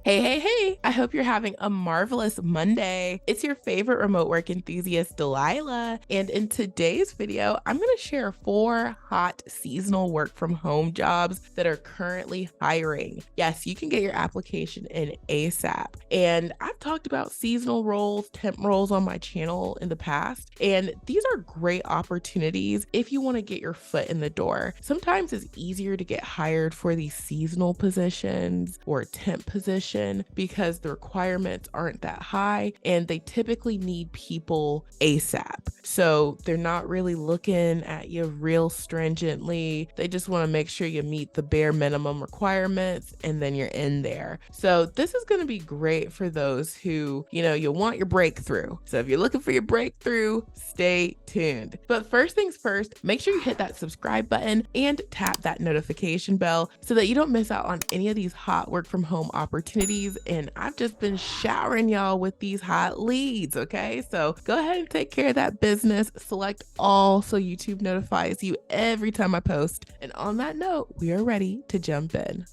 Hey, hey, hey! I hope you're having a marvelous Monday. It's your favorite remote work enthusiast, Delilah. And in today's video, I'm going to share 4 hot seasonal work from home jobs that are currently hiring. Yes, you can get your application in ASAP. And I've talked about seasonal roles, temp roles on my channel in the past. And these are great opportunities if you want to get your foot in the door. Sometimes it's easier to get hired for these seasonal positions or temp positions because the requirements aren't that high and they typically need people ASAP. So they're not really looking at you real stringently. They just want to make sure you meet the bare minimum requirements and then you're in there. So this is going to be great for those who, you want your breakthrough. So if you're looking for your breakthrough, stay tuned. But first things first, make sure you hit that subscribe button and tap that notification bell so that you don't miss out on any of these hot work from home opportunities. And I've just been showering y'all with these hot leads, okay? So go ahead and take care of that business. Select all so YouTube notifies you every time I post. And on that note, we are ready to jump in.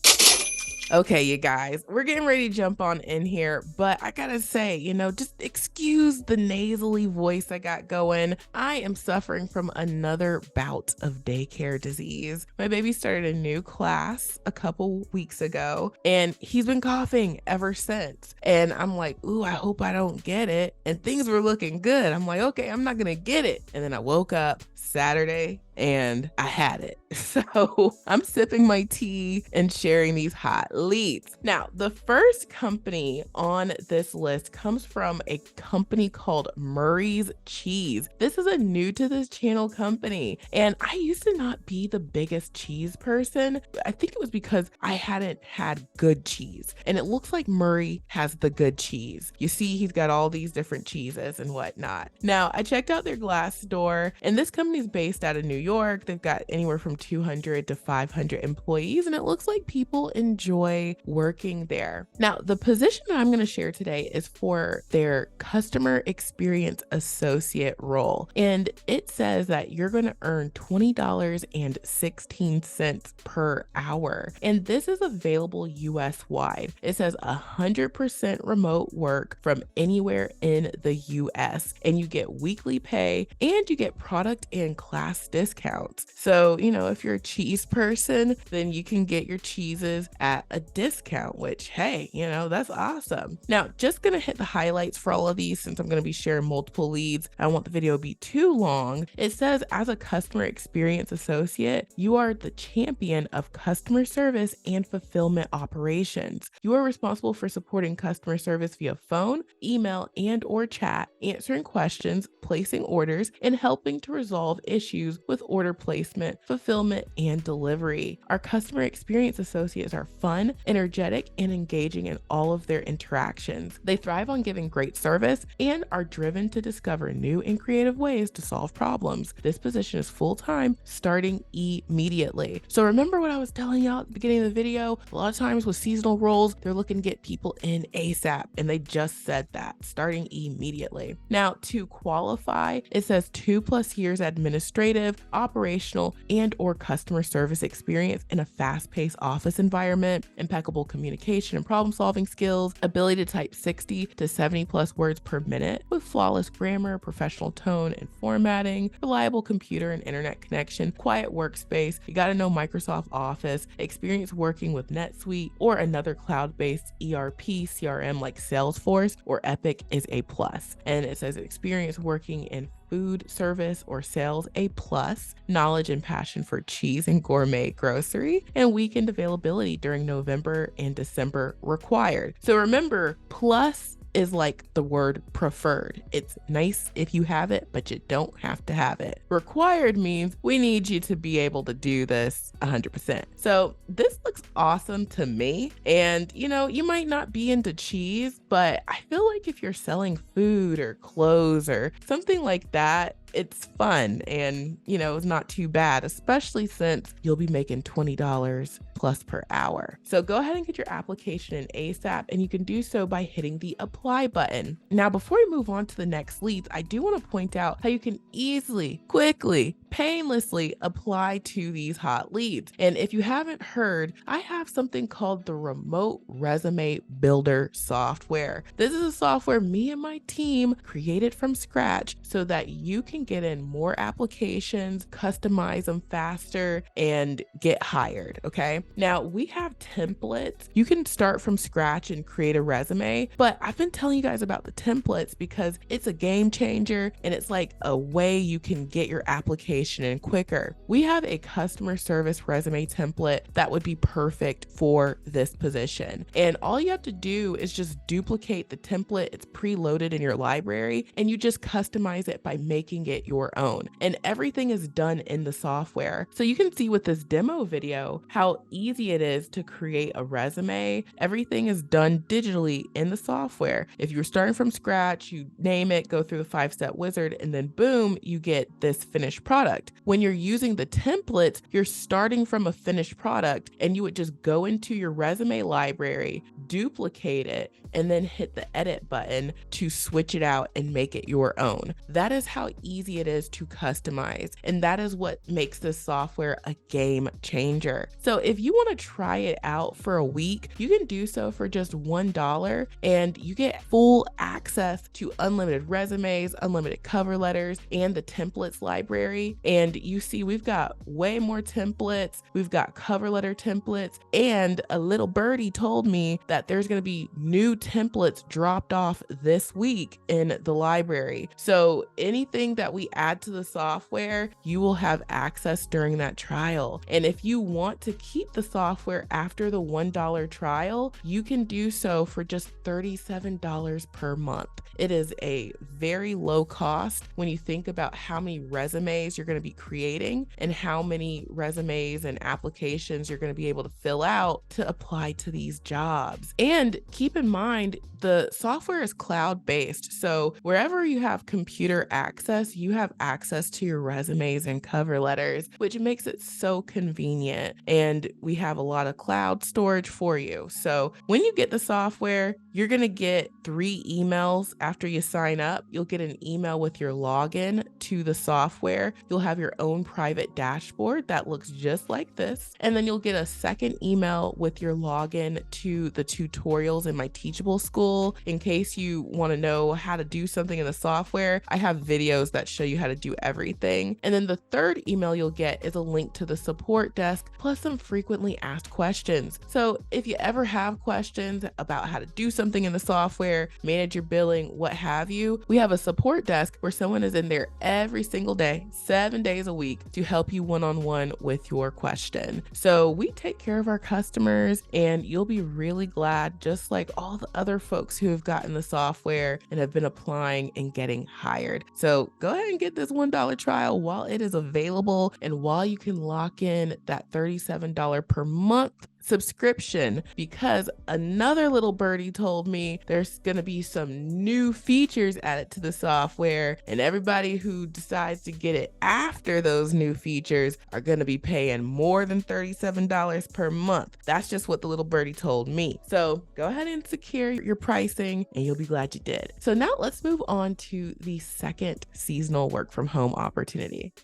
Okay, you guys, we're getting ready to jump on in here, but I gotta say, just excuse the nasally voice I got going. I am suffering from another bout of daycare disease. My baby started a new class a couple weeks ago, and he's been coughing ever since. And I'm like, ooh, I hope I don't get it. And things were looking good. I'm like, okay, I'm not gonna get it. And then I woke up Saturday and I had it. So I'm sipping my tea and sharing these hot leads. Now, the first company on this list comes from a company called Murray's Cheese. This is a new to this channel company, and I used to not be the biggest cheese person. I think it was because I hadn't had good cheese, and it looks like Murray has the good cheese. You see, he's got all these different cheeses and whatnot. Now, I checked out their Glassdoor, and this company is based out of New York. They've got anywhere from 200 to 500 employees, and it looks like people enjoy working there. Now, the position that I'm going to share today is for their customer experience associate role, and it says that you're going to earn $20.16 per hour, and this is available US wide. It says 100% remote work from anywhere in the US, and you get weekly pay and you get product and class discounts. So, if you're a cheese person, then you can get your cheeses at a discount, which, hey, that's awesome. Now, just gonna hit the highlights for all of these since I'm gonna be sharing multiple leads. I don't want the video to be too long. It says, as a customer experience associate, you are the champion of customer service and fulfillment operations. You are responsible for supporting customer service via phone, email, and or chat, answering questions, placing orders, and helping to resolve issues with order placement, fulfillment, and delivery. Our customer experience associates are fun, energetic, and engaging in all of their interactions. They thrive on giving great service and are driven to discover new and creative ways to solve problems. This position is full-time, starting immediately. So remember what I was telling y'all at the beginning of the video? A lot of times with seasonal roles, they're looking to get people in ASAP, and they just said that, starting immediately. Now, to qualify, it says 2+ years administrative, operational, and or customer service experience in a fast-paced office environment, impeccable communication and problem-solving skills, ability to type 60 to 70+ words per minute with flawless grammar, professional tone and formatting, reliable computer and internet connection, quiet workspace. You got to know Microsoft Office, experience working with NetSuite or another cloud-based ERP, CRM like Salesforce or Epic is a plus. And it says experience working in food service or sales a plus, knowledge and passion for cheese and gourmet grocery, and weekend availability during November and December required. So remember, plus is like the word preferred. It's nice if you have it, but you don't have to have it. Required means we need you to be able to do this 100%. So this looks awesome to me. And you might not be into cheese, but I feel like if you're selling food or clothes or something like that, it's fun and, it's not too bad, especially since you'll be making $20 plus per hour. So go ahead and get your application in ASAP, and you can do so by hitting the apply button. Now, before we move on to the next leads, I do want to point out how you can easily, quickly, painlessly apply to these hot leads. And if you haven't heard, I have something called the Remote Resume Builder software. This is a software me and my team created from scratch so that you can get in more applications, customize them faster, and get hired. Okay. Now we have templates. You can start from scratch and create a resume, but I've been telling you guys about the templates because it's a game changer and it's like a way you can get your application in quicker. We have a customer service resume template that would be perfect for this position. And all you have to do is just duplicate the template. It's preloaded in your library and you just customize it by making it your own. And everything is done in the software. So you can see with this demo video how easy it is to create a resume. Everything is done digitally in the software. If you're starting from scratch, you name it, go through the 5-step wizard, and then boom, you get this finished product. When you're using the templates, you're starting from a finished product and you would just go into your resume library, duplicate it, and then hit the edit button to switch it out and make it your own. That is how easy it is to customize. And that is what makes this software a game changer. So if you want to try it out for a week, you can do so for just $1 and you get full access to unlimited resumes, unlimited cover letters, and the templates library. And you see, we've got way more templates. We've got cover letter templates, and a little birdie told me that there's going to be new templates dropped off this week in the library. So anything that we add to the software, you will have access during that trial. And if you want to keep the software after the $1 trial, you can do so for just $37 per month. It is a very low cost when you think about how many resumes you're going to be creating and how many resumes and applications you're going to be able to fill out to apply to these jobs. And keep in mind, the software is cloud-based. So wherever you have computer access, you have access to your resumes and cover letters, which makes it so convenient. And we have a lot of cloud storage for you. So when you get the software, you're going to get 3 emails after you sign up. You'll get an email with your login to the software. You'll have your own private dashboard that looks just like this. And then you'll get a second email with your login to the tutorials in my Teachable School. In case you want to know how to do something in the software, I have videos that show you how to do everything. And then the third email you'll get is a link to the support desk, plus some frequently asked questions. So if you ever have questions about how to do something in the software, manage your billing, what have you, we have a support desk where someone is in there every single day, 7 days a week, to help you one-on-one with your question. So we take care of our customers, and you'll be really glad, just like all the other folks who have gotten the software and have been applying and getting hired. So go ahead and get this $1 trial while it is available and while you can lock in that $37 per month subscription, because another little birdie told me there's going to be some new features added to the software, and everybody who decides to get it after those new features are going to be paying more than $37 per month. That's just what the little birdie told me. So go ahead and secure your pricing and you'll be glad you did. So now let's move on to the second seasonal work from home opportunity.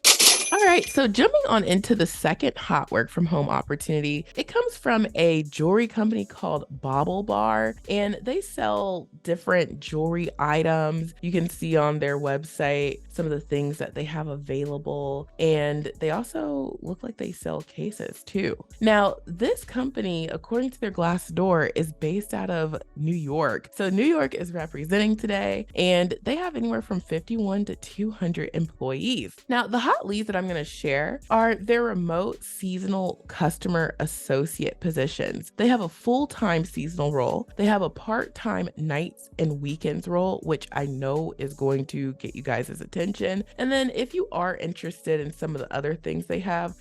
All right, so jumping on into the second hot work from home opportunity, it comes from a jewelry company called Bobble Bar, and they sell different jewelry items. You can see on their website some of the things that they have available, and they also look like they sell cases too. Now, this company, according to their Glassdoor, is based out of New York. So New York is representing today, and they have anywhere from 51 to 200 employees. Now, the hot leads that I'm going to share are their remote seasonal customer associate positions. They have a full-time seasonal role. They have a part-time nights and weekends role, which I know is going to get you guys' attention. And then if you are interested in some of the other things they have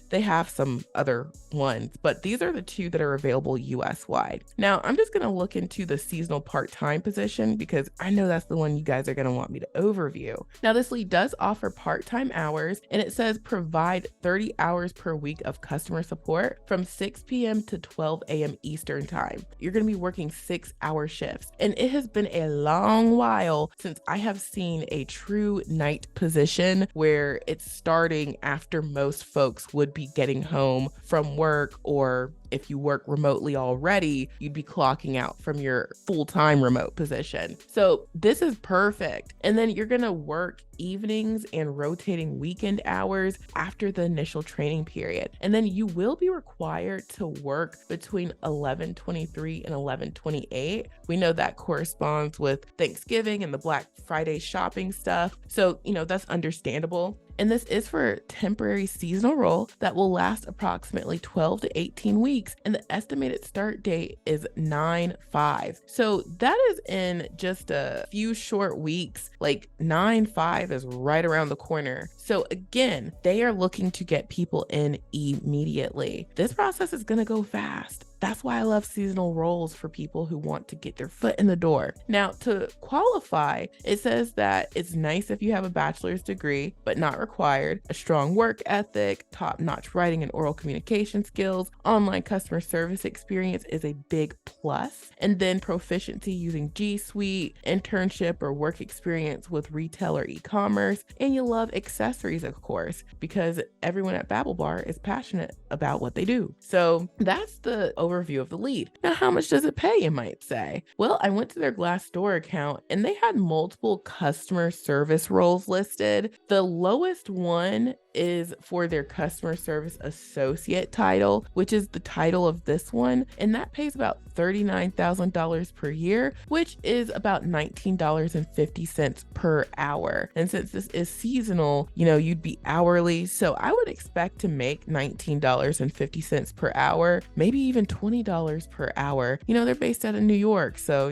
some other ones, but these are the 2 that are available US-wide. Now, I'm just going to look into the seasonal part-time position because I know that's the one you guys are going to want me to overview. Now, this lead does offer part-time hours, and it says provide 30 hours per week of customer support from 6 p.m. to 12 a.m. Eastern time. You're going to be working 6-hour shifts. And it has been a long while since I have seen a true night position where it's starting after most folks would be getting home from work, or if you work remotely already, you'd be clocking out from your full-time remote position. So this is perfect. And then you're gonna work evenings and rotating weekend hours after the initial training period. And then you will be required to work between 11:23 and 11:28. We know that corresponds with Thanksgiving and the Black Friday shopping stuff. So, that's understandable. And this is for a temporary seasonal role that will last approximately 12 to 18 weeks. And the estimated start date is 9/5. So that is in just a few short weeks. Like 9/5 is right around the corner. So again, they are looking to get people in immediately. This process is going to go fast. That's why I love seasonal roles for people who want to get their foot in the door. Now, to qualify, it says that it's nice if you have a bachelor's degree, but not required, a strong work ethic, top-notch writing and oral communication skills, online customer service experience is a big plus, and then proficiency using G Suite, internship or work experience with retail or e-commerce, and you love accessories, of course, because everyone at Bobble Bar is passionate about what they do. So that's the overview of the lead. Now, how much does it pay, you might say? Well, I went to their Glassdoor account and they had multiple customer service roles listed. The lowest one is for their customer service associate title, which is the title of this one, and that pays about $39,000 per year, which is about $19.50 per hour. And since this is seasonal, you'd be hourly, so I would expect to make $19.50 per hour, maybe even $20 per hour. They're based out of New York, so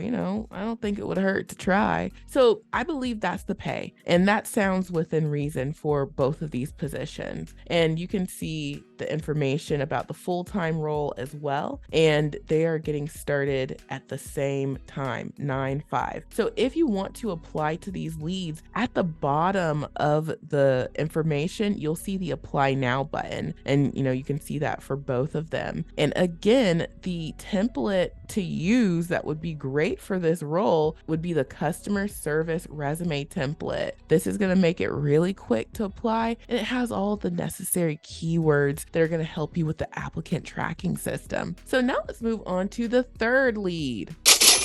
I don't think it would hurt to try. So I believe that's the pay, and that sounds within reason for both of these positions. And you can see the information about the full-time role as well, and they are getting started at the same time, 9/5. So if you want to apply to these leads, at the bottom of the information you'll see the apply now button, and you can see that for both of them. And again, the template to use that would be great for this role would be the customer service resume template. This is going to make it really quick to apply, and it has all the necessary keywords that are going to help you with the applicant tracking system. So now let's move on to the third lead.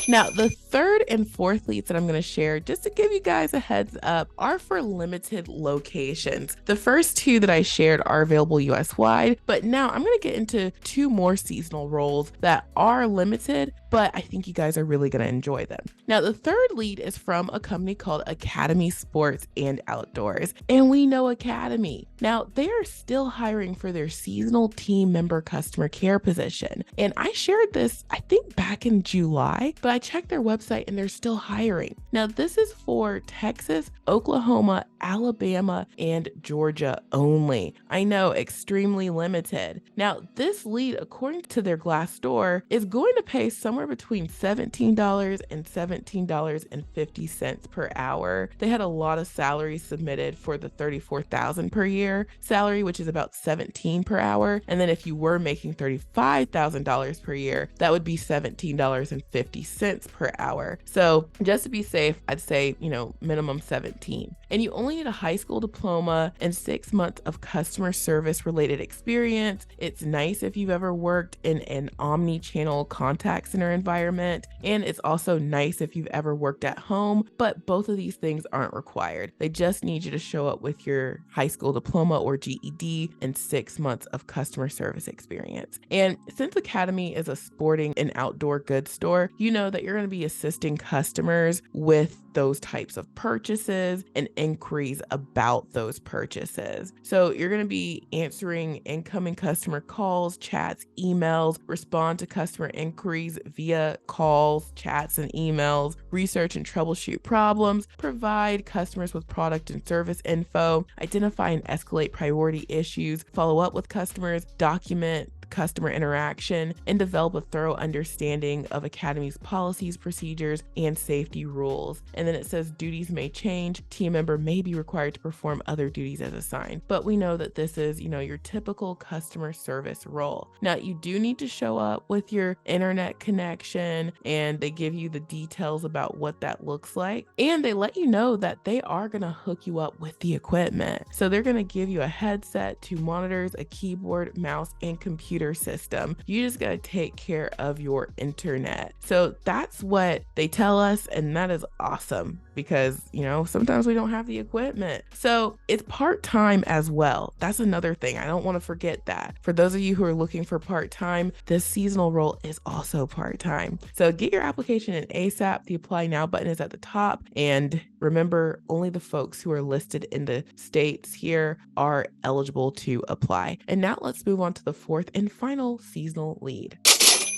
Now, the third and fourth leads that I'm going to share, just to give you guys a heads up, are for limited locations. The first two that I shared are available US-wide, but now I'm going to get into two more seasonal roles that are limited, but I think you guys are really going to enjoy them. Now, the third lead is from a company called Academy Sports and Outdoors, and we know Academy. Now, they are still hiring for their seasonal team member customer care position, and I shared this, I think, back in July, but I checked their website and they're still hiring. Now, this is for Texas, Oklahoma, Alabama, and Georgia only. I know, extremely limited. Now, this lead, according to their Glassdoor, is going to pay somewhere between $17 and $17.50 per hour. They had a lot of salaries submitted for the $34,000 per year salary, which is about $17 per hour. And then if you were making $35,000 per year, that would be $17.50 per hour. So just to be safe, I'd say, minimum 17. And you only need a high school diploma and 6 months of customer service related experience. It's nice if you've ever worked in an omni-channel contact center environment. And it's also nice if you've ever worked at home, but both of these things aren't required. They just need you to show up with your high school diploma or GED and 6 months of customer service experience. And since Academy is a sporting and outdoor goods store, you know that you're going to be assisting customers with those types of purchases and inquiries about those purchases. So you're going to be answering incoming customer calls, chats, emails, respond to customer inquiries via calls, chats, and emails, research and troubleshoot problems, provide customers with product and service info, identify and escalate priority issues, follow up with customers, document customer interaction, and develop a thorough understanding of Academy's policies, procedures, and safety rules. And then it says duties may change. Team member may be required to perform other duties as assigned. But we know that this is, your typical customer service role. Now, you do need to show up with your internet connection, and they give you the details about what that looks like. And they let you know that they are going to hook you up with the equipment. So they're going to give you a headset, 2 monitors, a keyboard, mouse, and computer system. You just got to take care of your internet. So that's what they tell us, and that is awesome because, sometimes we don't have the equipment. So it's part-time as well. That's another thing. I don't want to forget that. For those of you who are looking for part-time, this seasonal role is also part-time. So get your application in ASAP. The Apply Now button is at the top. And remember, only the folks who are listed in the states here are eligible to apply. And now let's move on to the 4th and final seasonal lead.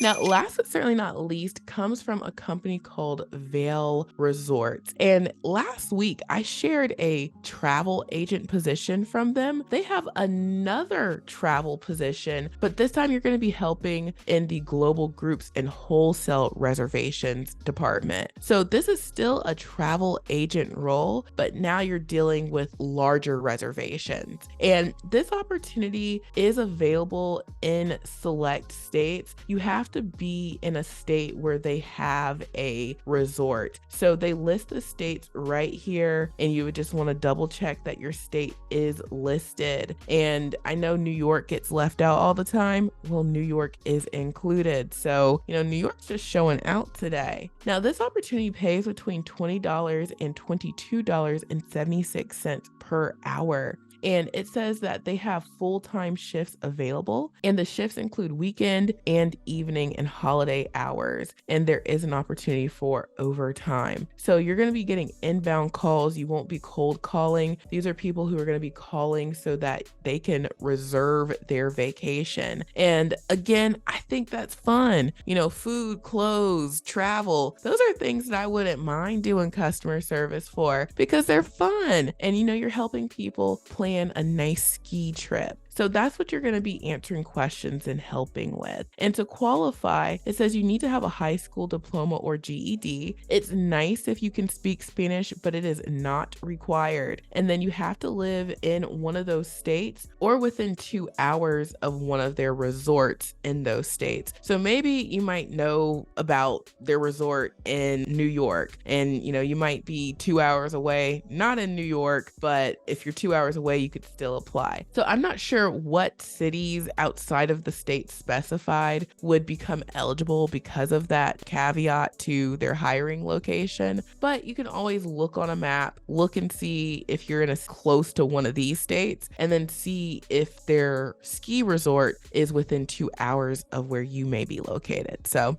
Now, last but certainly not least, comes from a company called Vail Resorts. And last week, I shared a travel agent position from them. They have another travel position, but this time you're going to be helping in the global groups and wholesale reservations department. So this is still a travel agent role, but now you're dealing with larger reservations. And this opportunity is available in select states. You have to be in a state where they have a resort. So they list the states right here, and you would just want to double check that your state is listed. And I know New York gets left out all the time. Well, New York is included. So, New York's just showing out today. Now, this opportunity pays between $20 and $22.76 per hour. And it says that they have full-time shifts available, and the shifts include weekend and evening and holiday hours. And there is an opportunity for overtime. So you're going to be getting inbound calls. You won't be cold calling. These are people who are going to be calling so that they can reserve their vacation. And again, I think that's fun. Food, clothes, travel. Those are things that I wouldn't mind doing customer service for because they're fun. And you're helping people plan a nice ski trip. So that's what you're going to be answering questions and helping with. And to qualify, it says you need to have a high school diploma or GED. It's nice if you can speak Spanish, but it is not required. And then you have to live in one of those states or within 2 hours of one of their resorts in those states. So maybe you might know about their resort in New York, and you might be 2 hours away, not in New York, but if you're 2 hours away, you could still apply. So I'm not sure what cities outside of the state specified would become eligible because of that caveat to their hiring location, but you can always look on a map, look and see if you're in close to one of these states, and then see if their ski resort is within 2 hours of where you may be located. So,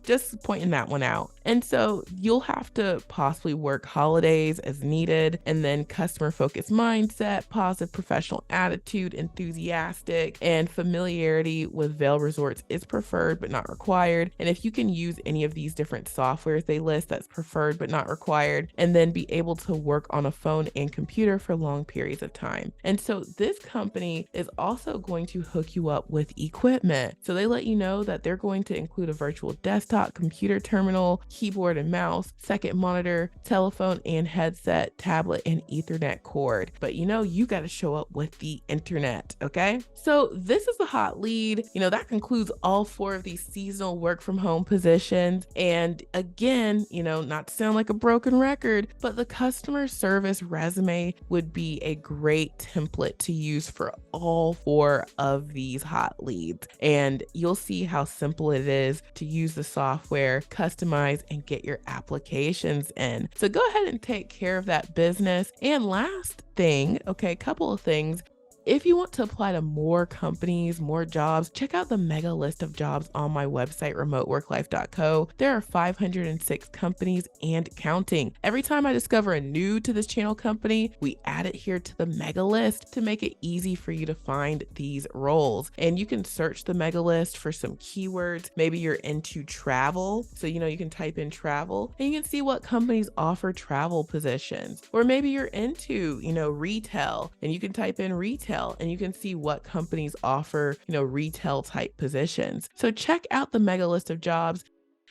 just pointing that one out. And so you'll have to possibly work holidays as needed, and then customer focused mindset, positive professional attitude, enthusiastic, and familiarity with Vail Resorts is preferred but not required. And if you can use any of these different softwares they list, that's preferred but not required, and then be able to work on a phone and computer for long periods of time. And so this company is also going to hook you up with equipment. So they let you know that they're going to include a virtual desktop, computer terminal, keyboard and mouse, second monitor, telephone and headset, tablet, and Ethernet cord. But you got to show up with the internet, okay? So this is the hot lead. That concludes all 4 of these seasonal work from home positions. And again, not to sound like a broken record, but the customer service resume would be a great template to use for all 4 of these hot leads. And you'll see how simple it is to use the software, customize, and get your applications in. So go ahead and take care of that business. And last thing, okay, couple of things. If you want to apply to more companies, more jobs, check out the mega list of jobs on my website, remoteworklife.co. There are 506 companies and counting. Every time I discover a new to this channel company, we add it here to the mega list to make it easy for you to find these roles. And you can search the mega list for some keywords. Maybe you're into travel, so you can type in travel and you can see what companies offer travel positions. Or maybe you're into, retail, and you can type in retail retail, and you can see what companies offer, retail type positions. So check out the mega list of jobs.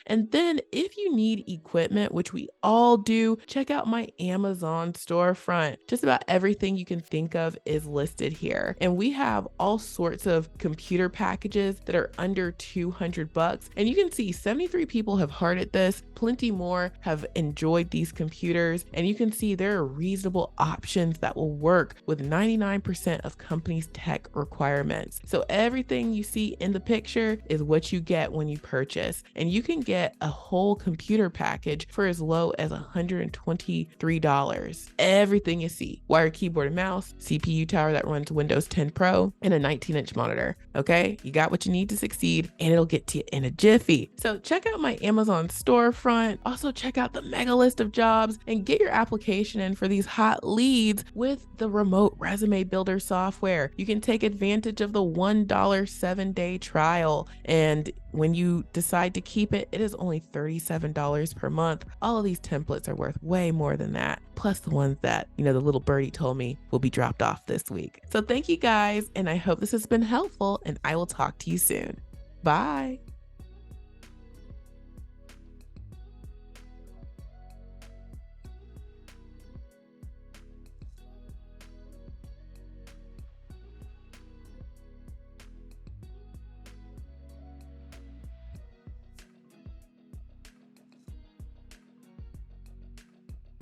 And then if you need equipment, which we all do, check out my Amazon storefront. Just about everything you can think of is listed here. And we have all sorts of computer packages that are under $200. And you can see 73 people have hearted this. Plenty more have enjoyed these computers. And you can see there are reasonable options that will work with 99% of companies' tech requirements. So everything you see in the picture is what you get when you purchase. And you can get a whole computer package for as low as $123. Everything you see: wired keyboard and mouse, CPU tower that runs Windows 10 Pro, and a 19-inch monitor. Okay, you got what you need to succeed, and it'll get to you in a jiffy. So check out my Amazon storefront. Also check out the mega list of jobs and get your application in for these hot leads with the remote resume builder software. You can take advantage of the $1 7-day trial, and when you decide to keep it, it is only $37 per month. All of these templates are worth way more than that, plus the ones that, the little birdie told me will be dropped off this week. So thank you guys, and I hope this has been helpful, and I will talk to you soon. Bye.